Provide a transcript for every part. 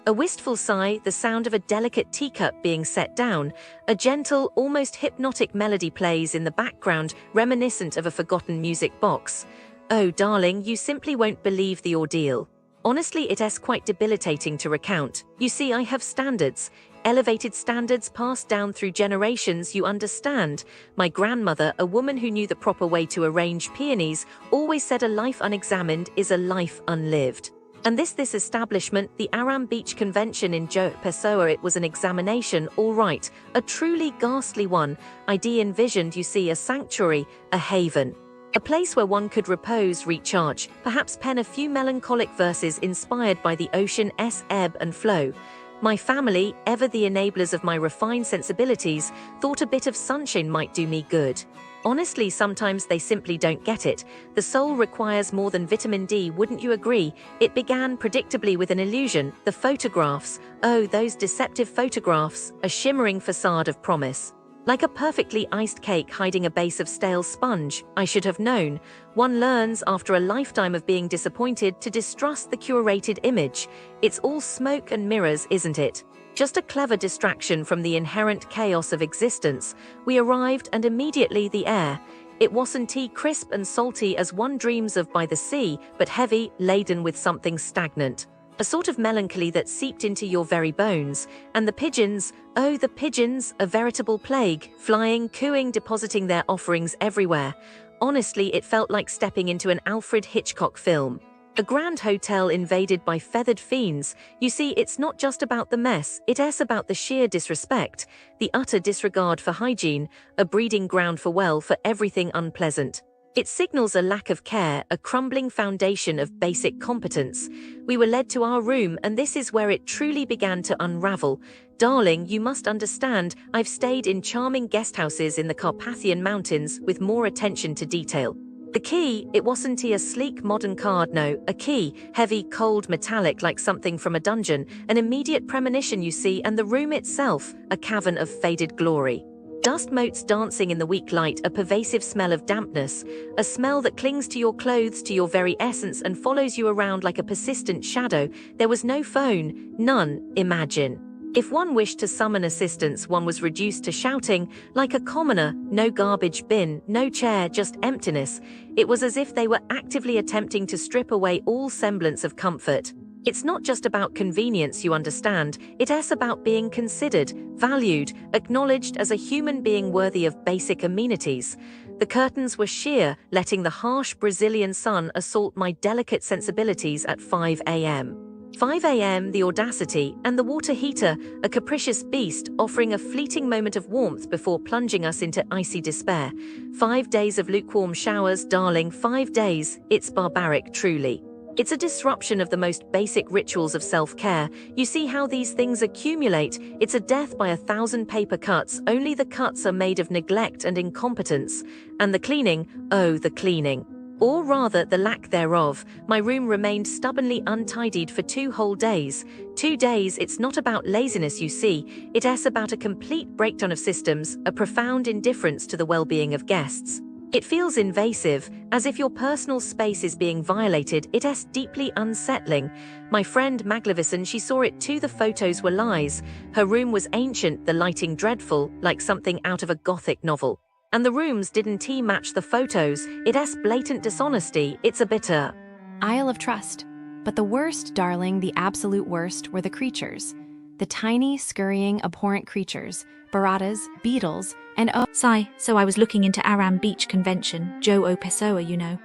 A wistful sigh, the sound of a delicate teacup being set down, a gentle, almost hypnotic melody plays in the background, reminiscent of a forgotten music box. Oh, darling, you simply won't believe the ordeal. Honestly, it is quite debilitating to recount. You see, I have standards. Elevated standards passed down through generations, you understand. My grandmother, a woman who knew the proper way to arrange peonies, always said a life unexamined is a life unlived. And this establishment, the Aram Beach Convention in Joo Pessoa, it was an examination, all right, a truly ghastly one. I'd envisioned, you see, a sanctuary, a haven. A place where one could repose, recharge, perhaps pen a few melancholic verses inspired by the ocean's ebb and flow. My family, ever the enablers of my refined sensibilities, thought a bit of sunshine might do me good. Honestly, sometimes they simply don't get it. The soul requires more than vitamin D, wouldn't you agree? It began predictably with an illusion, the photographs. Oh, those deceptive photographs, a shimmering facade of promise. Like a perfectly iced cake hiding a base of stale sponge, I should have known. One learns, after a lifetime of being disappointed, to distrust the curated image. It's all smoke and mirrors, isn't it? Just a clever distraction from the inherent chaos of existence. We arrived, and immediately the air. It wasn't crisp and salty as one dreams of by the sea, but heavy, laden with something stagnant. A sort of melancholy that seeped into your very bones. And the pigeons, oh, the pigeons, a veritable plague, flying, cooing, depositing their offerings everywhere. Honestly, it felt like stepping into an Alfred Hitchcock film. A grand hotel invaded by feathered fiends. You see, it's not just about the mess, it is about the sheer disrespect, the utter disregard for hygiene, a breeding ground for everything unpleasant. It signals a lack of care, a crumbling foundation of basic competence. We were led to our room, and this is where it truly began to unravel. Darling, you must understand, I've stayed in charming guesthouses in the Carpathian Mountains with more attention to detail. The key, it wasn't a sleek modern card, no, a key, heavy, cold, metallic like something from a dungeon, an immediate premonition, you see, and the room itself, a cavern of faded glory. Dust motes dancing in the weak light, a pervasive smell of dampness, a smell that clings to your clothes, to your very essence, and follows you around like a persistent shadow. There was no phone, none, imagine. If one wished to summon assistance, one was reduced to shouting, like a commoner, no garbage bin, no chair, just emptiness. It was as if they were actively attempting to strip away all semblance of comfort. It's not just about convenience, you understand, it is about being considered, valued, acknowledged as a human being worthy of basic amenities. The curtains were sheer, letting the harsh Brazilian sun assault my delicate sensibilities at 5 a.m. 5 a.m., the audacity, and the water heater, a capricious beast, offering a fleeting moment of warmth before plunging us into icy despair. 5 days of lukewarm showers, darling, 5 days, it's barbaric, truly. It's a disruption of the most basic rituals of self-care. You see how these things accumulate. It's a death by 1,000 paper cuts, only the cuts are made of neglect and incompetence. And the cleaning, oh, the cleaning. Or rather, the lack thereof. My room remained stubbornly untidied for 2 whole days. 2 days, it's not about laziness, you see. It is about a complete breakdown of systems, a profound indifference to the well-being of guests. It feels invasive, as if your personal space is being violated. It is deeply unsettling. My friend Maglavison, she saw it too, the photos were lies. Her room was ancient, the lighting dreadful, like something out of a gothic novel. And the rooms didn't match the photos. It is blatant dishonesty. It's a bitter Isle of trust. But the worst, darling, the absolute worst, were the creatures. The tiny, scurrying, abhorrent creatures. Baratas, beetles, and so I was looking into Aram Beach Convention, Joo Pessoa, you know.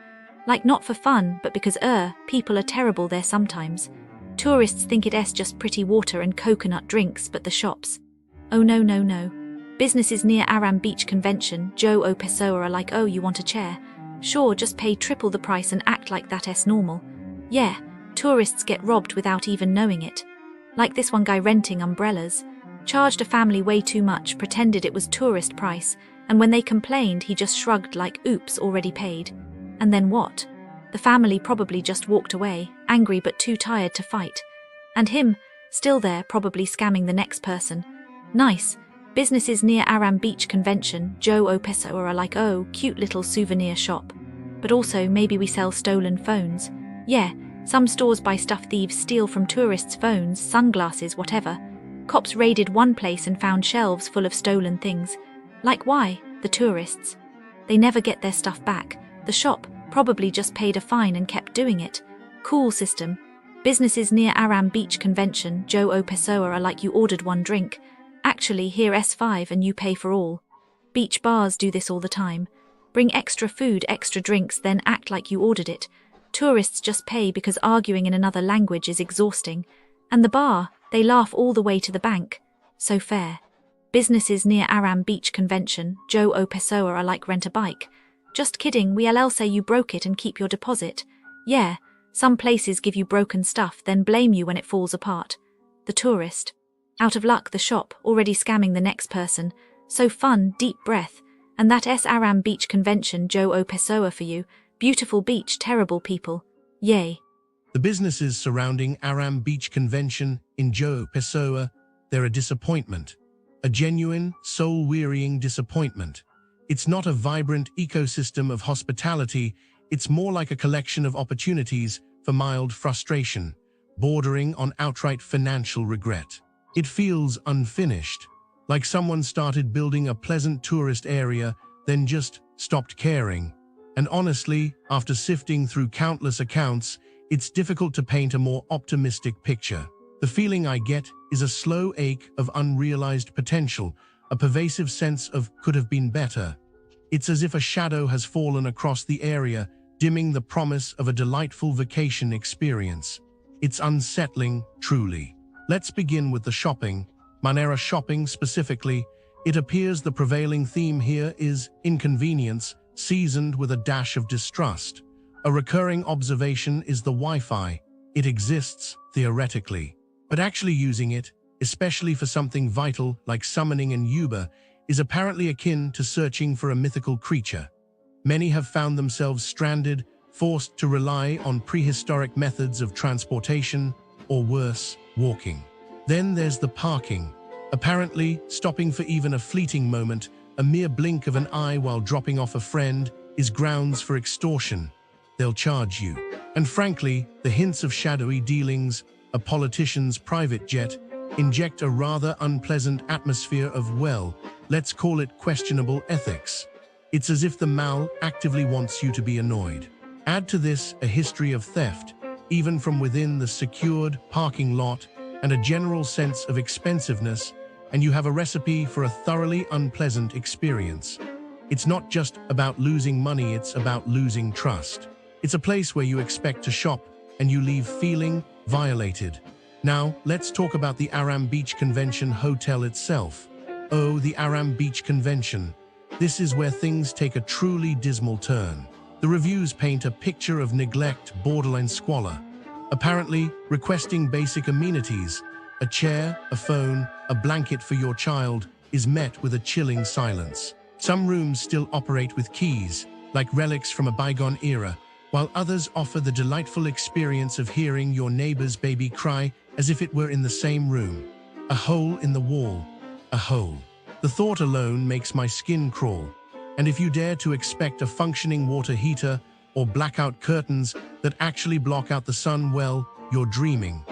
Like not for fun, but because people are terrible there sometimes. Tourists think it is just pretty water and coconut drinks, but the shops. Oh no, no, no. Businesses near Aram Beach Convention, Joo Pessoa, are like, oh, you want a chair? Sure, just pay triple the price and act like that is normal. Yeah, tourists get robbed without even knowing it. Like this one guy renting umbrellas. Charged a family way too much, pretended it was tourist price, and when they complained, he just shrugged like, oops, already paid. And then what? The family probably just walked away, angry but too tired to fight. And him, still there, probably scamming the next person. Nice. Businesses near Aram Beach Convention, Joo Pessoa, are like, oh, cute little souvenir shop. But also, maybe we sell stolen phones. Yeah, some stores buy stuff thieves steal from tourists' phones, sunglasses, whatever. Cops raided one place and found shelves full of stolen things. Like why? The tourists. They never get their stuff back. The shop probably just paid a fine and kept doing it. Cool system. Businesses near Aram Beach Convention, Joo Pessoa are like you ordered one drink. Actually, here S5 and you pay for all. Beach bars do this all the time. Bring extra food, extra drinks, then act like you ordered it. Tourists just pay because arguing in another language is exhausting. And the bar, they laugh all the way to the bank. So fair. Businesses near Aram Beach Convention, Joo Pessoa are like rent a bike. Just kidding, we'll say you broke it and keep your deposit. Yeah, some places give you broken stuff, then blame you when it falls apart. The tourist. Out of luck, the shop, already scamming the next person. So fun, deep breath. And that Is Aram Beach Convention, Joo Pessoa for you. Beautiful beach, terrible people. Yay. The businesses surrounding Aram Beach Convention in Joo Pessoa, they're a disappointment. A genuine, soul-wearying disappointment. It's not a vibrant ecosystem of hospitality, it's more like a collection of opportunities for mild frustration, bordering on outright financial regret. It feels unfinished, like someone started building a pleasant tourist area, then just stopped caring. And honestly, after sifting through countless accounts, it's difficult to paint a more optimistic picture. The feeling I get is a slow ache of unrealized potential, a pervasive sense of could have been better. It's as if a shadow has fallen across the area, dimming the promise of a delightful vacation experience. It's unsettling, truly. Let's begin with the shopping. Manera shopping specifically. It appears the prevailing theme here is inconvenience, seasoned with a dash of distrust. A recurring observation is the Wi-Fi. It exists, theoretically. But actually using it, especially for something vital like summoning an Uber, is apparently akin to searching for a mythical creature. Many have found themselves stranded, forced to rely on prehistoric methods of transportation, or worse, walking. Then there's the parking. Apparently, stopping for even a fleeting moment, a mere blink of an eye while dropping off a friend, is grounds for extortion. They'll charge you. And frankly, the hints of shadowy dealings, a politician's private jet, inject a rather unpleasant atmosphere of, well, let's call it questionable ethics. It's as if the mal actively wants you to be annoyed. Add to this a history of theft, even from within the secured parking lot, and a general sense of expensiveness, and you have a recipe for a thoroughly unpleasant experience. It's not just about losing money, it's about losing trust. It's a place where you expect to shop, and you leave feeling violated. Now, let's talk about the Aram Beach Convention Hotel itself. Oh, the Aram Beach Convention. This is where things take a truly dismal turn. The reviews paint a picture of neglect, borderline squalor. Apparently, requesting basic amenities, a chair, a phone, a blanket for your child, is met with a chilling silence. Some rooms still operate with keys, like relics from a bygone era, while others offer the delightful experience of hearing your neighbor's baby cry as if it were in the same room. A hole in the wall. A hole. The thought alone makes my skin crawl. And if you dare to expect a functioning water heater or blackout curtains that actually block out the sun, well, you're dreaming.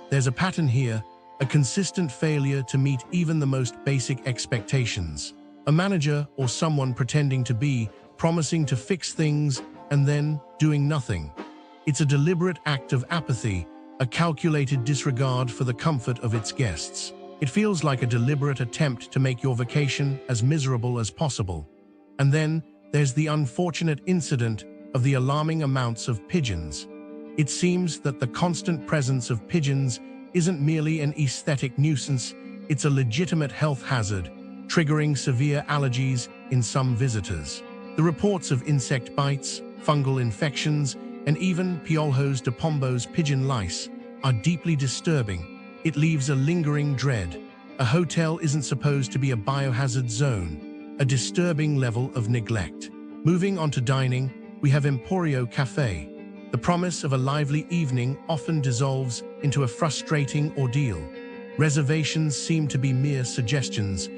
There's a pattern here, a consistent failure to meet even the most basic expectations. A manager or someone pretending to be, promising to fix things, and then doing nothing. It's a deliberate act of apathy, a calculated disregard for the comfort of its guests. It feels like a deliberate attempt to make your vacation as miserable as possible. And then there's the unfortunate incident of the alarming amounts of pigeons. It seems that the constant presence of pigeons isn't merely an aesthetic nuisance, it's a legitimate health hazard, triggering severe allergies in some visitors. The reports of insect bites, fungal infections, and even Piolhos de Pombo's pigeon lice are deeply disturbing. It leaves a lingering dread. A hotel isn't supposed to be a biohazard zone, a disturbing level of neglect. Moving on to dining, we have Emporio Cafe. The promise of a lively evening often dissolves into a frustrating ordeal. Reservations seem to be mere suggestions,